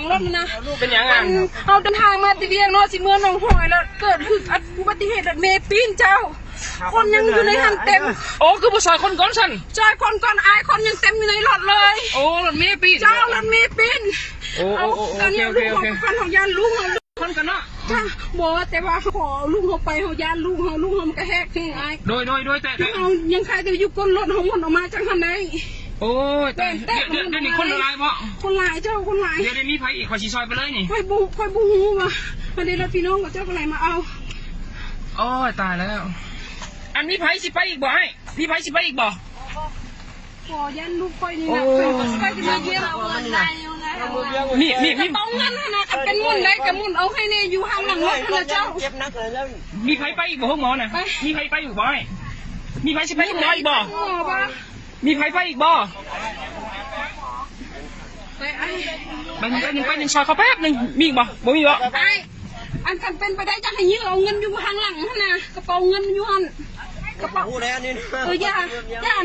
ของรถนะเป็นยังไงเอาเดินทางมาติเวียงเนาะสิเมื่อหนองหอยแล้วเกิดอุบัติเหตุเมปีนเจ้าคนยังอยู่ในหันเต็มโอ้คือผู้ชายคนก้อนฉันจอยคนก่อนอายคนยังเต็มอยู่ในรถเลยโอ้รถเมปีนเจ้ารถเมปีนโอ้ตอนนี้ลูกของกันของยานลูกคนกันเนาะบอกแต่ว่าขอลูกเขาไปเขายานลูกเขามันกระแหกที่ไอ้โดยแต่เขายังใครจะอยู่ก้นรถเขาหมดออกมาจังทันไหนโอ้ยแต่เดี๋ยวนี้คนละลายบ่คนลายเจ้าคนลายเดี๋ยวมีไผอีกขอชี้ซอยไปเลยนี่ค่อยบูฮูมาวันนี้เราพี่น้องกับเจ้าอะไรมาเอาโอ้ยตายแล้วอันนี้ไผสิไปอีกบ่ให้พี่ไผสิไปอีกบ่ขอยันลูกค่อยนี่นะค่อยจะมาเยี่ยมเอาเงินได้มีต้องเงินนะกันเป็นมุ่นได้กับมุ่นเอาให้เนี่ยอยู่ห่างหลังรถนะเจ้ามีไผไปอีกบ่ห้องหมอน่ะมีไผไปอยู่บ่ให้มีไผสิไปอีกบ่อีกบ่มีไผไปอีกบ่ไปหนึ่งซอยเขาแป๊บหนึ่งมีอีกบ่มีบ่อันกันเป็นไปได้จะให้ยืมเอาเงินอยู่ห่างหลังนะกระเป๋าเงินอยู่หันกระเป๋าอย่า